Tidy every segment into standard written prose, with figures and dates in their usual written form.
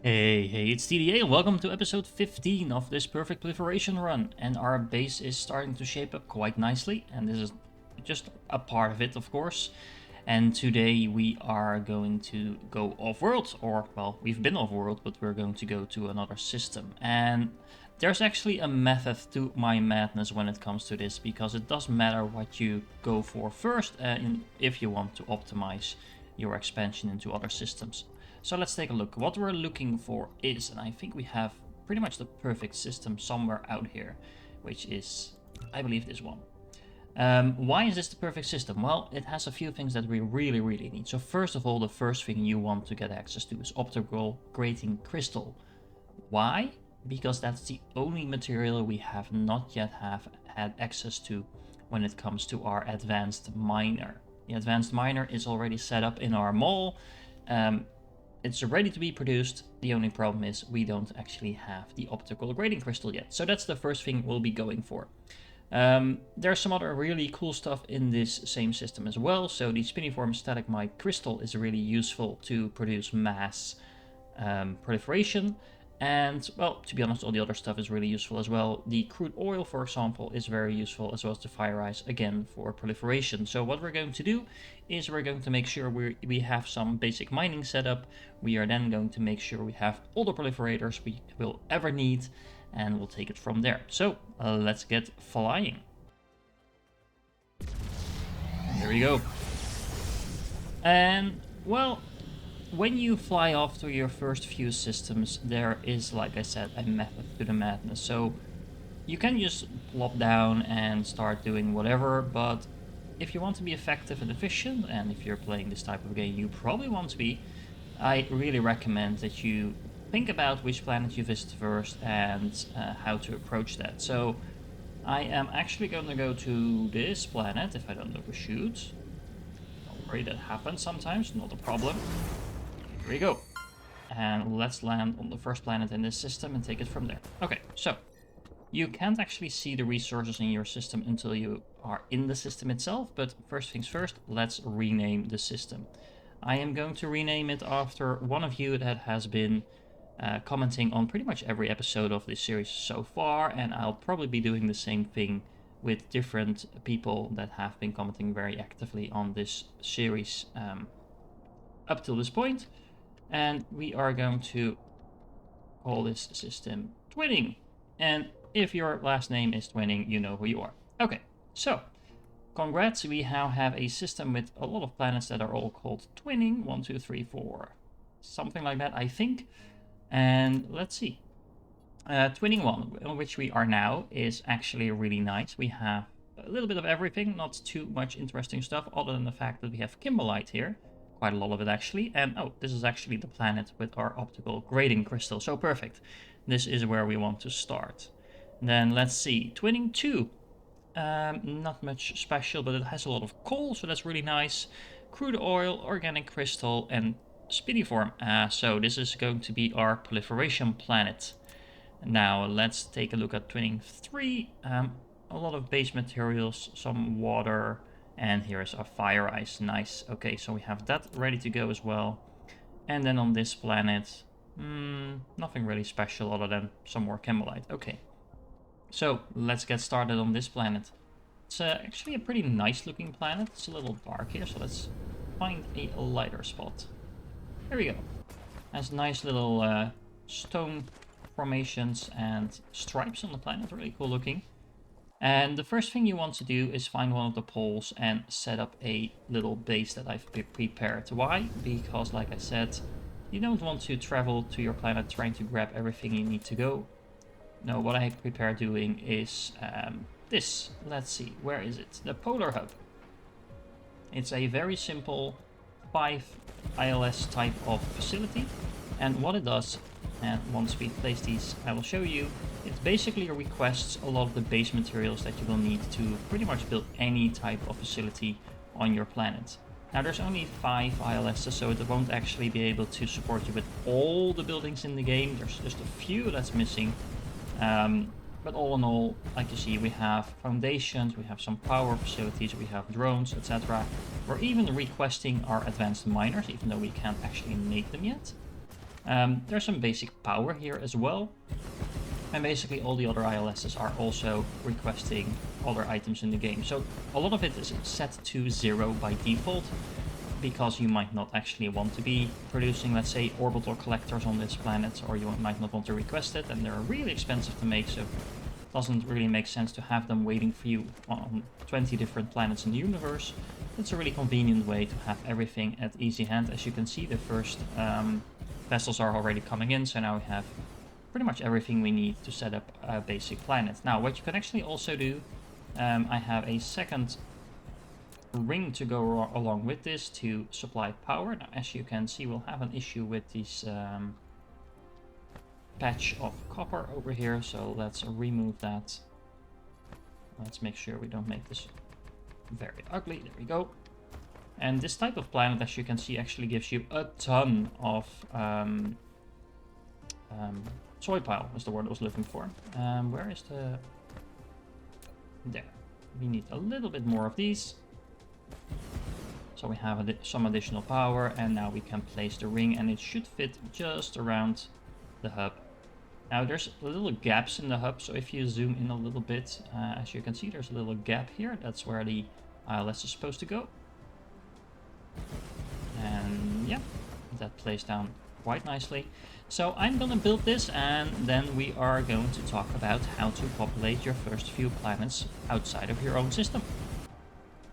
Hey, it's TDA and welcome to episode 15 of this perfect proliferation run. And our base is starting to shape up quite nicely, and this is just a part of it, of course. And today we are going to go off-world, or, well, we've been off-world, but we're going to go to another system. And there's actually a method to my madness when it comes to this, because it doesn't matter what you go for first, if you want to optimize your expansion into other systems. So let's take a look. What we're looking for is, and I think we have pretty much the perfect system somewhere out here, which is, I believe, this one. Why is this the perfect system? Well, it has a few things that we really need. So first of all, the first thing you want to get access to is optical grating crystal. Why? Because that's the only material we have not yet had access to when it comes to our advanced miner. The advanced miner is already set up in our mall. It's ready to be produced. The only problem is we don't actually have the optical grating crystal yet. So that's the first thing we'll be going for. There's some other really cool stuff in this same system as well. So the spiniform stalagmite crystal is really useful to produce mass proliferation. And, well, to be honest, all the other stuff is really useful as well. The crude oil, for example, is very useful, as well as the fire ice, again, for proliferation. So what we're going to do is we're going to make sure we have some basic mining set up. We are then going to make sure we have all the proliferators we will ever need, and we'll take it from there. So let's get flying. There we go. And, well, when you fly off to your first few systems, there is, like I said, a method to the madness. So you can just plop down and start doing whatever, but if you want to be effective and efficient, and if you're playing this type of game you probably want to be, I really recommend that you think about which planet you visit first and how to approach that. So I am actually going to go to this planet if I don't overshoot. Don't worry, that happens sometimes, not a problem. Here we go. And let's land on the first planet in this system and take it from there. Okay, so you can't actually see the resources in your system until you are in the system itself, but first things first, let's rename the system. I am going to rename it after one of you that has been commenting on pretty much every episode of this series so far, and I'll probably be doing the same thing with different people that have been commenting very actively on this series up till this point. And we are going to call this system Twinning. And if your last name is Twinning, you know who you are. Okay, so congrats, we now have a system with a lot of planets that are all called Twinning. 1, 2, 3, 4, something like that, I think. And let's see. Twinning 1, on which we are now, is actually really nice. We have a little bit of everything, not too much interesting stuff, other than the fact that we have kimberlite here. Quite a lot of it actually, and oh, this is actually the planet with our optical grating crystal, so perfect. This is where we want to start. Then let's see, Twinning 2. Not much special, but it has a lot of coal, so that's really nice. Crude oil, organic crystal, and spiniform. So this is going to be our proliferation planet. Now let's take a look at Twinning 3. A lot of base materials, some water, and here's our fire ice. Nice. Okay, so we have that ready to go as well. And then on this planet, nothing really special other than some more kimberlite. Okay, so let's get started on this planet. It's actually a pretty nice looking planet. It's a little dark here, so let's find a lighter spot. There we go. Has nice little stone formations and stripes on the planet. Really cool looking. And the first thing you want to do is find one of the poles and set up a little base that I've prepared. Why? Because, like I said, you don't want to travel to your planet trying to grab everything you need to go. No, what I prepared doing is this. Let's see, where is it? The Polar Hub. It's a very simple 5 ILS type of facility. And what it does, and once we place these, I will show you, it basically requests a lot of the base materials that you will need to pretty much build any type of facility on your planet. Now there's only 5 ILSs, so it won't actually be able to support you with all the buildings in the game. There's just a few that's missing. But all in all, like you see, we have foundations, we have some power facilities, we have drones, etc. We're even requesting our advanced miners, even though we can't actually make them yet. There's some basic power here as well. And basically all the other ILSs are also requesting other items in the game. So a lot of it is set to 0 by default, because you might not actually want to be producing, let's say, orbital collectors on this planet, or you might not want to request it, and they're really expensive to make, so it doesn't really make sense to have them waiting for you on 20 different planets in the universe. It's a really convenient way to have everything at easy hand. As you can see, the first vessels are already coming in, so now we have pretty much everything we need to set up a basic planet. Now, what you can actually also do, I have a second ring to go along with this to supply power. Now, as you can see, we'll have an issue with this patch of copper over here, so let's remove that. Let's make sure we don't make this very ugly. There we go. And this type of planet, as you can see, actually gives you a ton of soil pile is the word I was looking for. Where is the... There. We need a little bit more of these. So we have some additional power, and now we can place the ring, and it should fit just around the hub. Now there's little gaps in the hub, so if you zoom in a little bit, as you can see, there's a little gap here. That's where the ILS is supposed to go. And yeah, that plays down quite nicely. So I'm gonna build this, and then we are going to talk about how to populate your first few planets outside of your own system.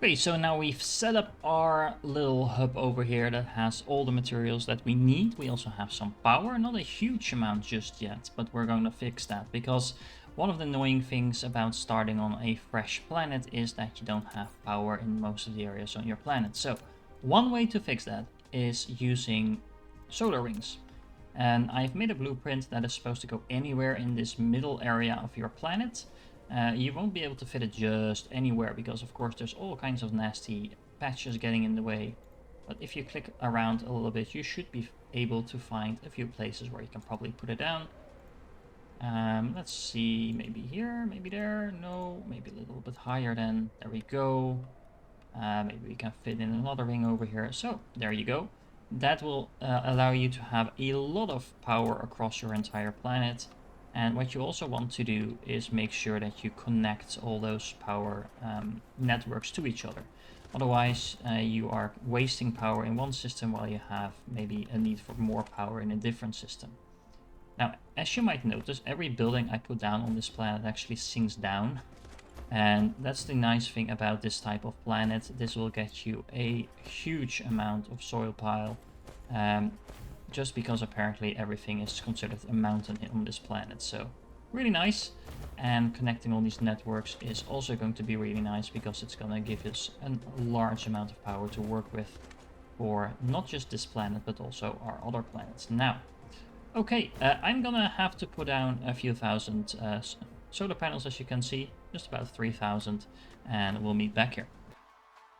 Okay, so now we've set up our little hub over here that has all the materials that we need. We also have some power, not a huge amount just yet, but we're going to fix that, because one of the annoying things about starting on a fresh planet is that you don't have power in most of the areas on your planet. So one way to fix that is using solar rings. And I've made a blueprint that is supposed to go anywhere in this middle area of your planet. You won't be able to fit it just anywhere, because of course there's all kinds of nasty patches getting in the way. But if you click around a little bit, you should be able to find a few places where you can probably put it down. Let's see, maybe here, maybe there, no, maybe a little bit higher then, there we go. Maybe we can fit in another ring over here, so there you go. That will allow you to have a lot of power across your entire planet. And what you also want to do is make sure that you connect all those power networks to each other. Otherwise, you are wasting power in one system while you have maybe a need for more power in a different system. Now, as you might notice, every building I put down on this planet actually sinks down. And that's the nice thing about this type of planet. This will get you a huge amount of soil pile. Just because apparently everything is considered a mountain on this planet. So really nice. And connecting all these networks is also going to be really nice, because it's going to give us a large amount of power to work with for not just this planet, but also our other planets. Now, okay, I'm gonna have to put down a few thousand solar panels, as you can see, just about 3,000, and we'll meet back here.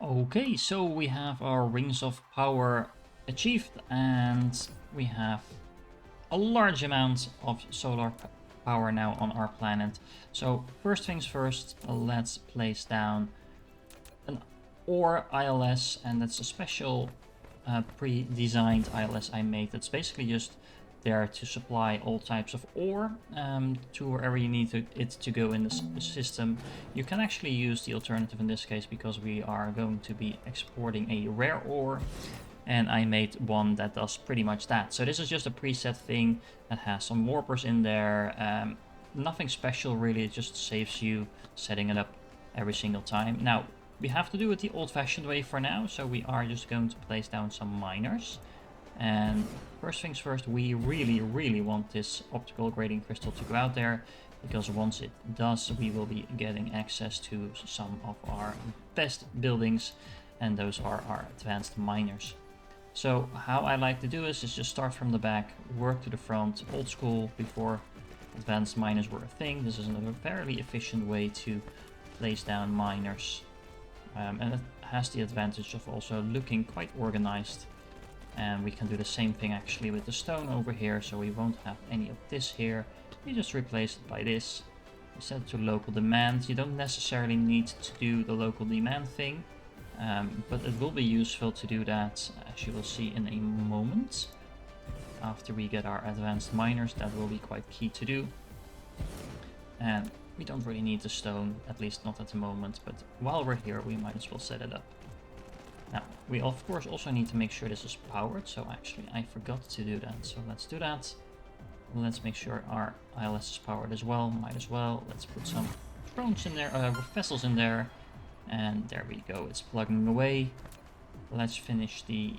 Okay, so we have our rings of power achieved, and we have a large amount of solar power now on our planet. So first things first, let's place down an ore ILS, and that's a special pre-designed ILS I made. That's basically just there to supply all types of ore to wherever you need it to go in the system. You can actually use the alternative in this case, because we are going to be exporting a rare ore, and I made one that does pretty much that. So this is just a preset thing that has some warpers in there. Nothing special really, it just saves you setting it up every single time. Now, we have to do it the old-fashioned way for now, so we are just going to place down some miners. And first things first, we really want this optical grading crystal to go out there, because once it does, we will be getting access to some of our best buildings, and those are our advanced miners. So how I like to do this is just start from the back, work to the front, old school, before advanced miners were a thing. This is another fairly efficient way to place down miners, and it has the advantage of also looking quite organized. And we can do the same thing actually with the stone over here, so we won't have any of this here. We just replace it by this. We set it to local demand. You don't necessarily need to do the local demand thing, but it will be useful to do that, as you will see in a moment. after we get our advanced miners. That will be quite key to do. And we don't really need the stone, at least not at the moment, but while we're here, we might as well set it up. Now, we of course also need to make sure this is powered, so actually I forgot to do that, so let's do that. Let's make sure our ILS is powered as well, might as well. Let's put some drones in there, vessels in there, and there we go, it's plugging away. Let's finish the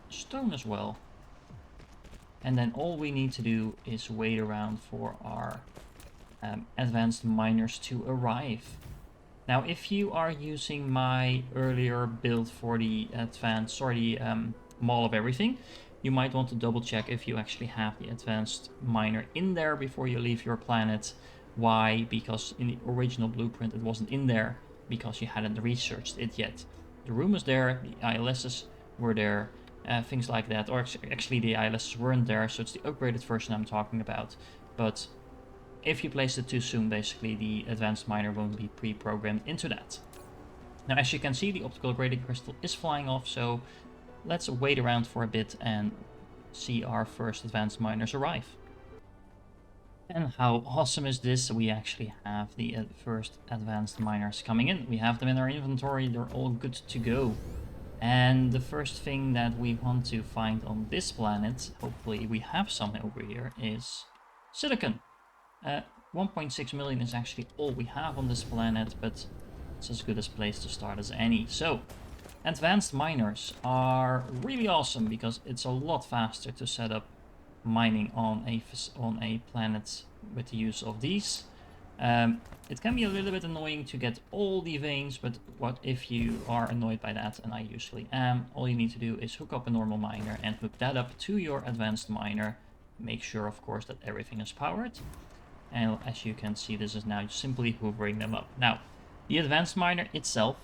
stone as well. And then all we need to do is wait around for our advanced miners to arrive. Now, if you are using my earlier build for the advanced, mall of everything, you might want to double check if you actually have the advanced miner in there before you leave your planet. Why? Because in the original blueprint it wasn't in there because you hadn't researched it yet. The room was there, the ILSs were there, things like that. Or actually the ILSs weren't there, so it's the upgraded version I'm talking about. But if you place it too soon, basically the advanced miner won't be pre-programmed into that. Now, as you can see, the optical grading crystal is flying off, so let's wait around for a bit and see our first advanced miners arrive. And how awesome is this? We actually have the first advanced miners coming in. We have them in our inventory, they're all good to go. And the first thing that we want to find on this planet, hopefully we have some over here, is silicon. 1.6 million is actually all we have on this planet, but it's as good a place to start as any. So, advanced miners are really awesome because it's a lot faster to set up mining on a planet with the use of these. It can be a little bit annoying to get all the veins, but what if you are annoyed by that, and I usually am, all you need to do is hook up a normal miner and hook that up to your advanced miner. Make sure, of course, that everything is powered. And as you can see, this is now simply hoovering them up. Now, the advanced miner itself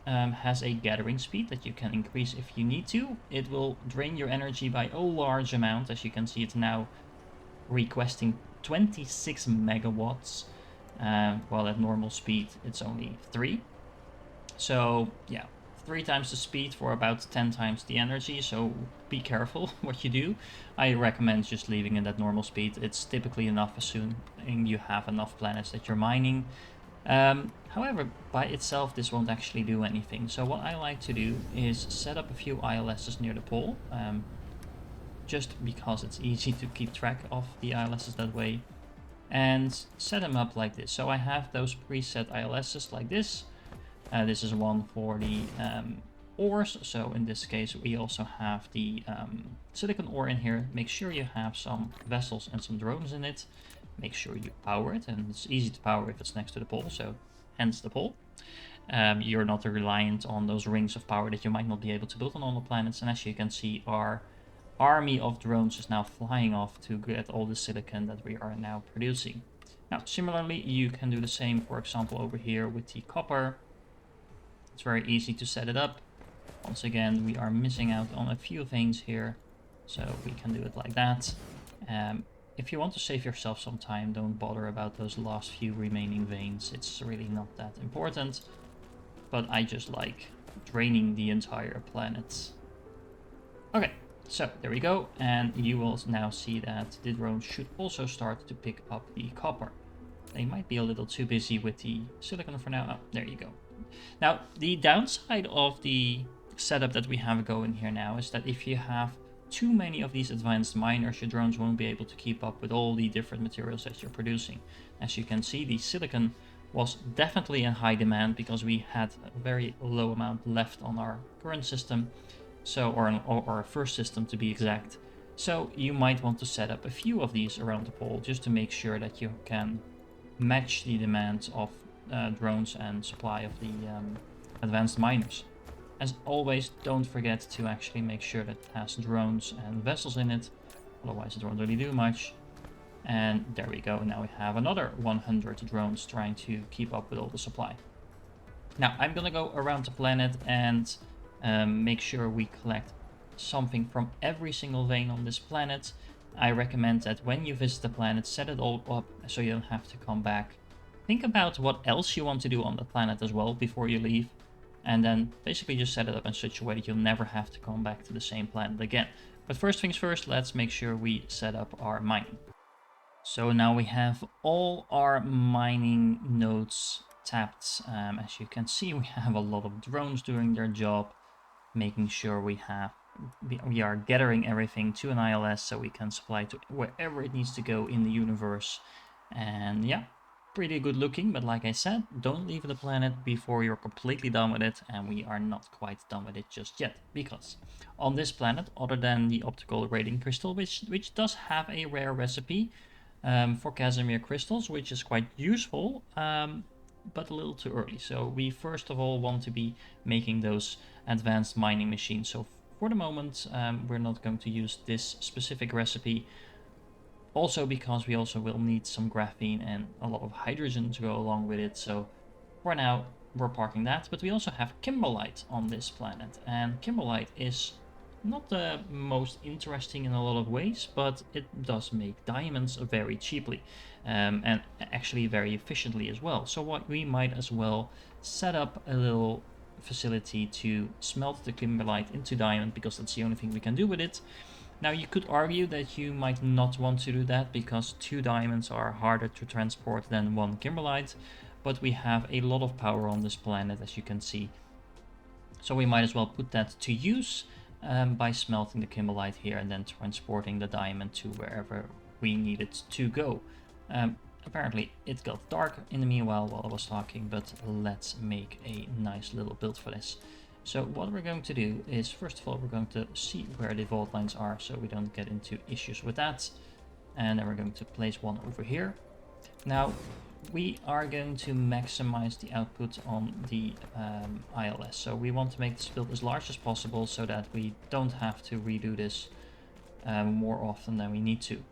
has a gathering speed that you can increase if you need to. It will drain your energy by a large amount. As you can see, it's now requesting 26 megawatts, while at normal speed it's only 3. So yeah, 3 times the speed for about 10 times the energy, so be careful what you do. I recommend just leaving it at normal speed. It's typically enough as soon as you have enough planets that you're mining. However, by itself this won't actually do anything. So what I like to do is set up a few ILSs near the pole, just because it's easy to keep track of the ILSs that way, and set them up like this. So I have those preset ILSs like this. This is one for the ores, so in this case we also have the silicon ore in here. Make sure you have some vessels and some drones in it. Make sure you power it, and it's easy to power if it's next to the pole, so hence the pole. You're not reliant on those rings of power that you might not be able to build on all the planets, and as you can see, our army of drones is now flying off to get all the silicon that we are now producing. Now, similarly, you can do the same, for example, over here with the copper. It's very easy to set it up. Once again, we are missing out on a few veins here, so we can do it like that. If you want to save yourself some time, don't bother about those last few remaining veins. It's really not that important, but I just like draining the entire planet. Okay, so there we go, and you will now see that the drones should also start to pick up the copper. They might be a little too busy with the silicon for now. Oh, there you go. Now, the downside of the setup that we have going here now is that if you have too many of these advanced miners, your drones won't be able to keep up with all the different materials that you're producing. As you can see, the silicon was definitely in high demand because we had a very low amount left on our current system, so or our first system to be exact. So you might want to set up a few of these around the pole just to make sure that you can match the demands of drones and supply of the advanced miners. As always, don't forget to actually make sure that it has drones and vessels in it, otherwise it won't really do much. And there we go, now we have another 100 drones trying to keep up with all the supply. Now I'm gonna go around the planet and make sure we collect something from every single vein on this planet. I recommend that when you visit the planet, set it all up so you don't have to come back. Think about what else you want to do on the planet as well before you leave, and then basically just set it up in such a way that you'll never have to come back to the same planet again. But first things first, let's make sure we set up our mining. So now we have all our mining nodes tapped. As you can see, we have a lot of drones doing their job, making sure we are gathering everything to an ILS so we can supply to wherever it needs to go in the universe. And yeah, pretty good looking, but like I said, don't leave the planet before you're completely done with it, and we are not quite done with it just yet, because on this planet, other than the optical radiant crystal, which does have a rare recipe for Casimir crystals, which is quite useful, but a little too early. So we first of all want to be making those advanced mining machines. So for the moment, we're not going to use this specific recipe. Also because we also will need some graphene and a lot of hydrogen to go along with it. So for now, we're parking that. But we also have kimberlite on this planet. And kimberlite is not the most interesting in a lot of ways, but it does make diamonds very cheaply, and actually very efficiently as well. So what we might as well set up a little facility to smelt the kimberlite into diamond, because that's the only thing we can do with it. Now you could argue that you might not want to do that because 2 diamonds are harder to transport than 1 kimberlite, but we have a lot of power on this planet, as you can see. So we might as well put that to use by smelting the kimberlite here and then transporting the diamond to wherever we need it to go. Apparently it got dark in the meanwhile while I was talking, but let's make a nice little build for this. So what we're going to do is, first of all, we're going to see where the vault lines are so we don't get into issues with that. And then we're going to place one over here. Now, we are going to maximize the output on the ILS. So we want to make this build as large as possible so that we don't have to redo this more often than we need to.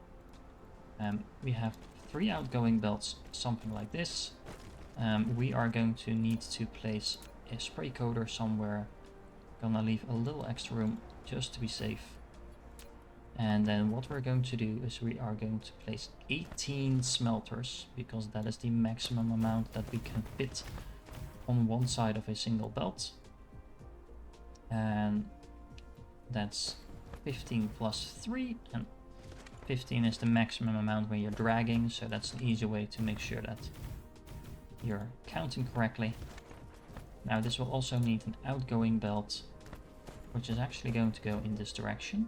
We have 3 outgoing belts, something like this. We are going to need to place a spray coater somewhere. Gonna leave a little extra room just to be safe. And then what we're going to do is we are going to place 18 smelters, because that is the maximum amount that we can fit on one side of a single belt. And that's 15 plus 3, and 15 is the maximum amount when you're dragging, so that's an easy way to make sure that you're counting correctly. Now this will also need an outgoing belt, which is actually going to go in this direction.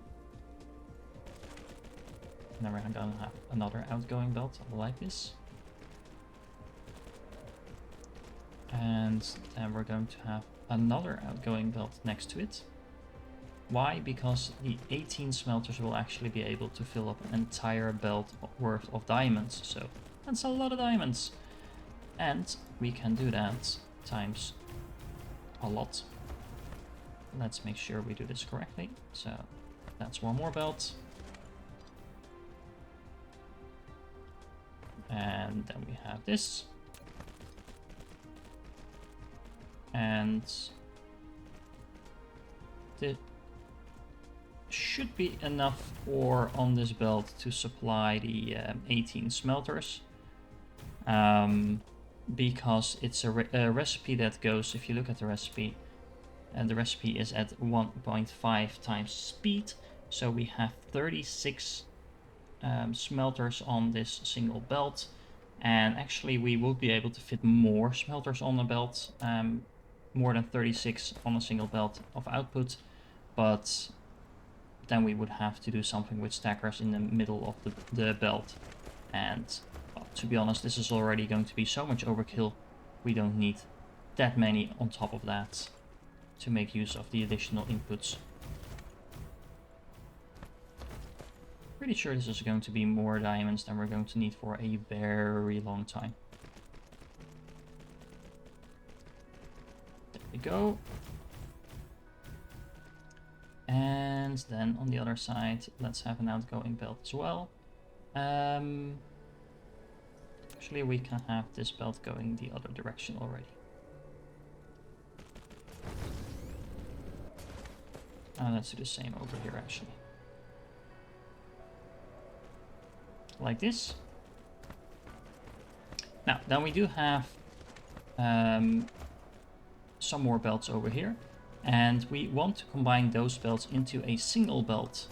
And then we're going to have another outgoing belt like this. And then we're going to have another outgoing belt next to it. Why? Because the 18 smelters will actually be able to fill up an entire belt worth of diamonds. So that's a lot of diamonds. And we can do that times a lot. Let's make sure we do this correctly. So that's one more belt. And then we have this. And it should be enough ore on this belt to supply the 18 smelters. Because it's a recipe that goes, if you look at the recipe, and the recipe is at 1.5 times speed. So we have 36 smelters on this single belt, and actually we will be able to fit more smelters on the belt, more than 36 on a single belt of output, but then we would have to do something with stackers in the middle of the belt, and well, to be honest, this is already going to be so much overkill. We don't need that many on top of that to make use of the additional inputs. Pretty sure this is going to be more diamonds than we're going to need for a very long time. There we go. And then on the other side, let's have an outgoing belt as well. Actually, we can have this belt going the other direction already. Let's do the same over here, actually. Like this. Now, then we do have some more belts over here. And we want to combine those belts into a single belt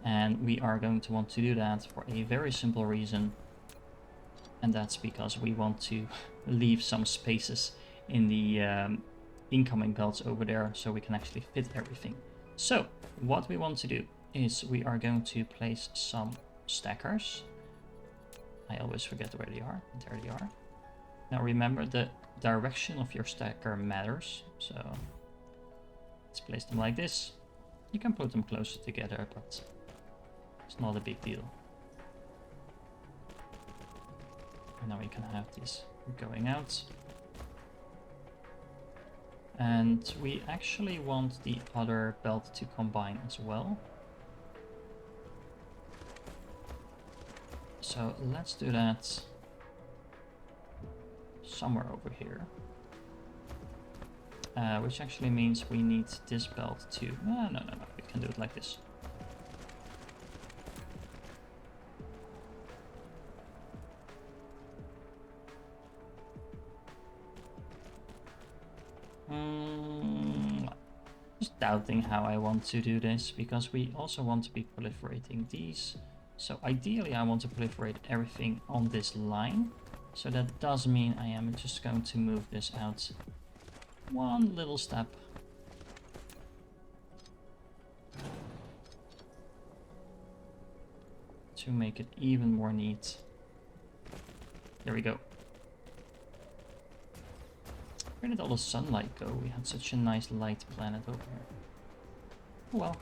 And we are going to want to do that for a very simple reason. And that's because we want to leave some spaces in the incoming belts over there so we can actually fit everything. So what we want to do is we are going to place some stackers. I always forget where they are. There they are. Now remember, the direction of your stacker matters. So let's place them like this. You can put them closer together, but it's not a big deal. And now we can have these going out. And we actually want the other belt to combine as well. So let's do that somewhere over here. Which actually means we need this belt to... No, we can do it like this. Just doubting how I want to do this, because we also want to be proliferating these. So ideally I want to proliferate everything on this line. So that does mean I am just going to move this out one little step. To make it even more neat. There we go. Where did all the sunlight go? We had such a nice light planet over here. Oh well.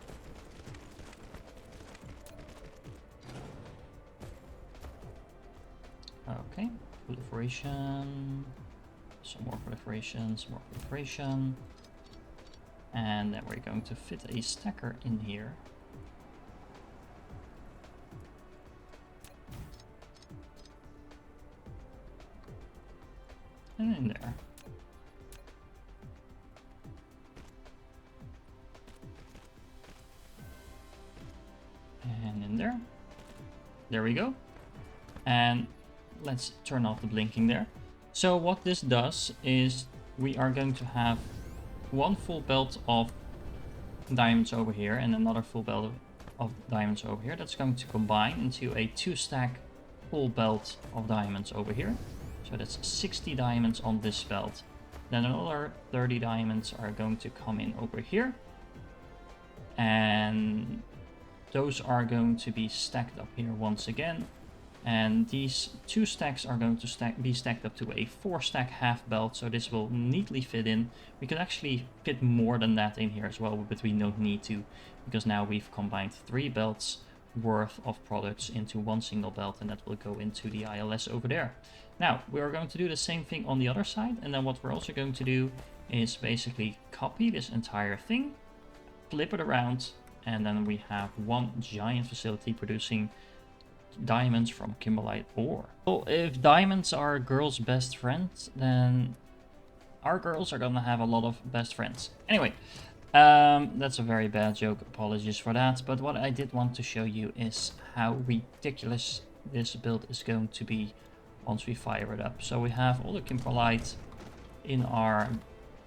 Okay, proliferation. Some more proliferation, some more proliferation. And then we're going to fit a stacker in here. And in there. And in there. There we go. And let's turn off the blinking there. So what this does is we are going to have one full belt of diamonds over here and another full belt of diamonds over here. That's going to combine into a 2-stack full belt of diamonds over here. So that's 60 diamonds on this belt. Then another 30 diamonds are going to come in over here. And those are going to be stacked up here once again. And these 2 stacks are going to be stacked up to a 4-stack half belt, so this will neatly fit in. We could actually fit more than that in here as well, but we don't need to, because now we've combined 3 belts worth of products into one single belt, and that will go into the ILS over there. Now, we are going to do the same thing on the other side, and then what we're also going to do is basically copy this entire thing, flip it around, and then we have one giant facility producing diamonds from kimberlite ore. So if diamonds are a girl's best friend, then our girls are gonna have a lot of best friends. Anyway, that's a very bad joke, apologies for that, but what I did want to show you is how ridiculous this build is going to be once we fire it up. So we have all the kimberlite in our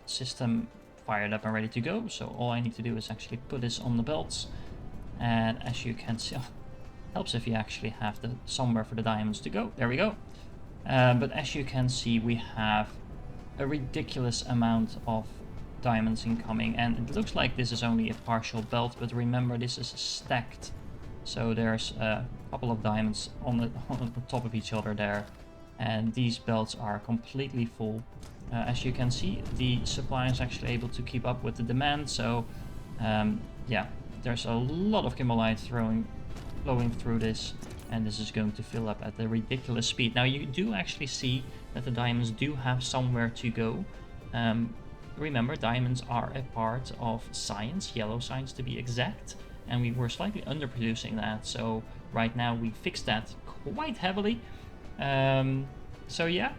system fired up and ready to go, so all I need to do is actually put this on the belts, and as you can see, helps if you actually have somewhere for the diamonds to go. There we go. But as you can see, we have a ridiculous amount of diamonds incoming, and it looks like this is only a partial belt, but remember, this is stacked. So there's a couple of diamonds on the top of each other there, and these belts are completely full. As you can see, the supply is actually able to keep up with the demand, so yeah, there's a lot of kimberlite flowing through this, and this is going to fill up at a ridiculous speed. Now you do actually see that the diamonds do have somewhere to go. Remember, diamonds are a part of science, yellow science to be exact, and we were slightly underproducing that, so right now we fixed that quite heavily. So yeah,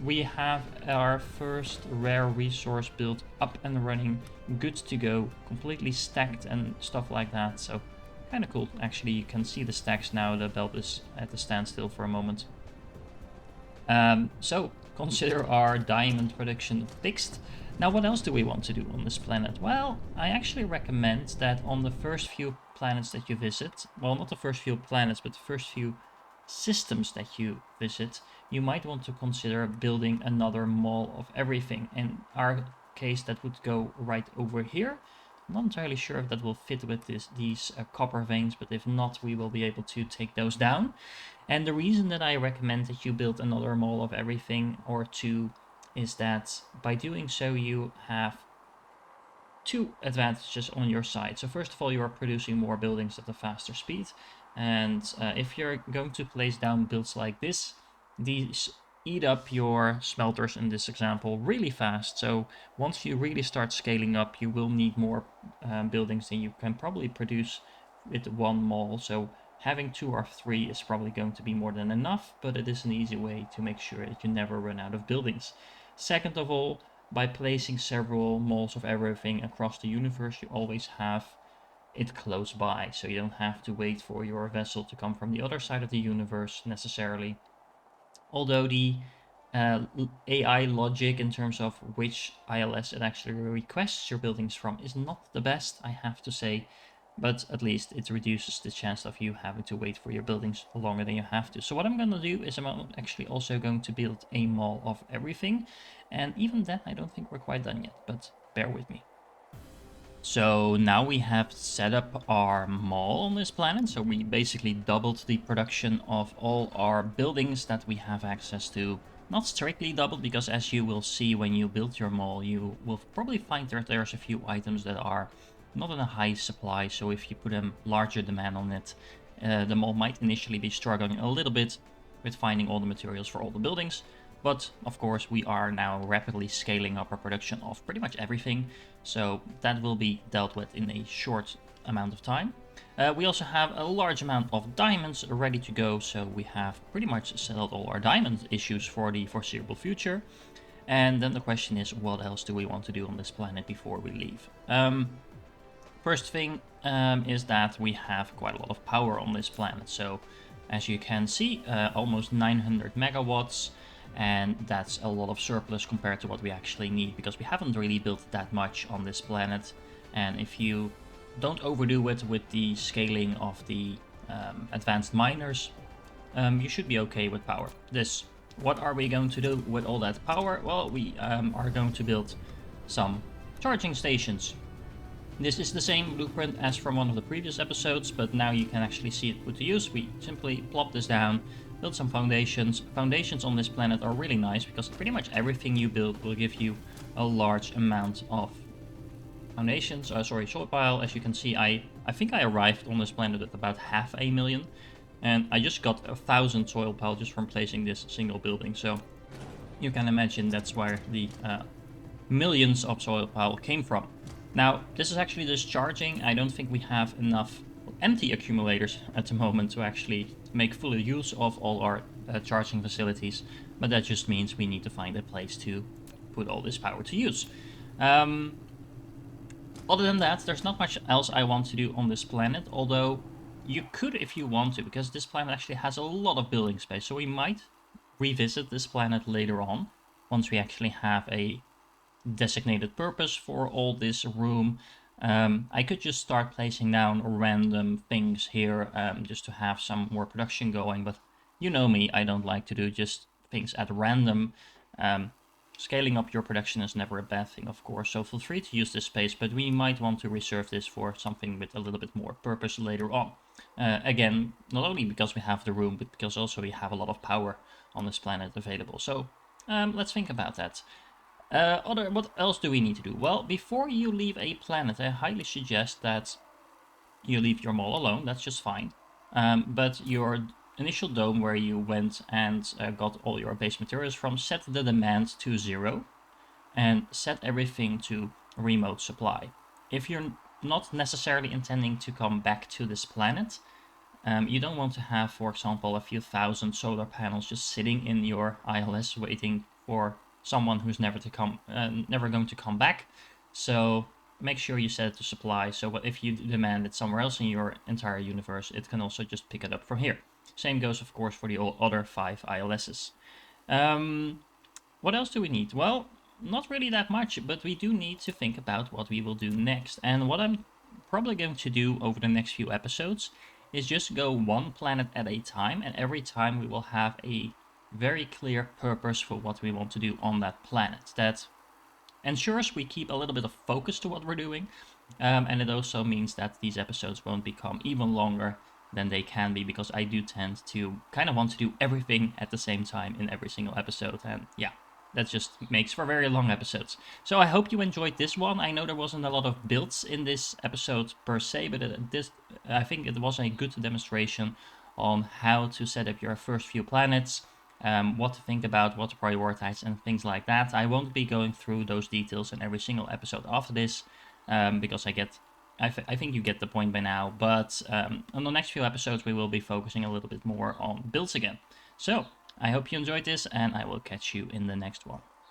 we have our first rare resource build up and running, good to go, completely stacked and stuff like that, so kind of cool. Actually, you can see the stacks now. The belt is at a standstill for a moment. So consider our diamond production fixed. Now, what else do we want to do on this planet? Well, I actually recommend that on the first few planets that you visit, well, not the first few planets, but the first few systems that you visit, you might want to consider building another mall of everything. In our case, that would go right over here. I'm not entirely sure if that will fit with these copper veins, but if not, we will be able to take those down. And the reason that I recommend that you build another mall of everything or two is that by doing so, you have two advantages on your side. So first of all, you are producing more buildings at a faster speed. And if you're going to place down builds like this, these eat up your smelters in this example really fast. So once you really start scaling up, you will need more buildings than you can probably produce with one mall. So having two or three is probably going to be more than enough, but it is an easy way to make sure that you never run out of buildings. Second of all, by placing several malls of everything across the universe, you always have it close by, so you don't have to wait for your vessel to come from the other side of the universe necessarily. Although the AI logic in terms of which ILS it actually requests your buildings from is not the best, I have to say, but at least it reduces the chance of you having to wait for your buildings longer than you have to. So what I'm going to do is I'm actually also going to build a mall of everything, and even then I don't think we're quite done yet, but bear with me. So now we have set up our mall on this planet. So we basically doubled the production of all our buildings that we have access to. Not strictly doubled, because as you will see when you build your mall, you will probably find that there's a few items that are not in a high supply. So if you put a larger demand on it, the mall might initially be struggling a little bit with finding all the materials for all the buildings. But of course, we are now rapidly scaling up our production of pretty much everything, so that will be dealt with in a short amount of time. We also have a large amount of diamonds ready to go, so we have pretty much settled all our diamond issues for the foreseeable future. And then the question is, what else do we want to do on this planet before we leave? First thing is that we have quite a lot of power on this planet. So as you can see, almost 900 megawatts. And that's a lot of surplus compared to what we actually need, because we haven't really built that much on this planet. And if you don't overdo it with the scaling of the advanced miners, you should be okay with power. What are we going to do with all that power? Well, we are going to build some charging stations. This is the same blueprint as from one of the previous episodes, but now you can actually see it put to use. We simply plop this down, build some foundations. Foundations on this planet are really nice because pretty much everything you build will give you a large amount of foundations. Soil pile. As you can see, I think I arrived on this planet at about 500,000, and I just got 1,000 soil pile just from placing this single building. So you can imagine that's where the millions of soil pile came from. Now, this is actually discharging. I don't think we have enough empty accumulators at the moment to actually make full use of all our charging facilities, but that just means we need to find a place to put all this power to use. Other than that, there's not much else I want to do on this planet, although you could if you want to, because this planet actually has a lot of building space, so we might revisit this planet later on, once we actually have a designated purpose for all this room. I could just start placing down random things here just to have some more production going, but you know me, I don't like to do just things at random. Scaling up your production is never a bad thing, of course, so feel free to use this space, but we might want to reserve this for something with a little bit more purpose later on. Again, not only because we have the room, but because also we have a lot of power on this planet available. So let's think about that. What else do we need to do? Well, before you leave a planet, I highly suggest that you leave your mall alone. That's just fine. But your initial dome where you went and got all your base materials from, set the demand to 0 and set everything to remote supply. If you're not necessarily intending to come back to this planet, you don't want to have, for example, a few thousand solar panels just sitting in your ILS waiting for someone who's never going to come back. So make sure you set it to supply, so if you demand it somewhere else in your entire universe, it can also just pick it up from here. Same goes, of course, for the other 5 ILSs. What else do we need? Well, not really that much, but we do need to think about what we will do next. And what I'm probably going to do over the next few episodes is just go one planet at a time, and every time we will have a very clear purpose for what we want to do on that planet. That ensures we keep a little bit of focus to what we're doing, and it also means that these episodes won't become even longer than they can be, because I do tend to kind of want to do everything at the same time in every single episode, and yeah, that just makes for very long episodes. So I hope you enjoyed this one. I know there wasn't a lot of builds in this episode per se, but I think it was a good demonstration on how to set up your first few planets, what to think about, what to prioritize, and things like that. I won't be going through those details in every single episode after this, because I think you get the point by now. But on the next few episodes, we will be focusing a little bit more on builds again. So I hope you enjoyed this, and I will catch you in the next one.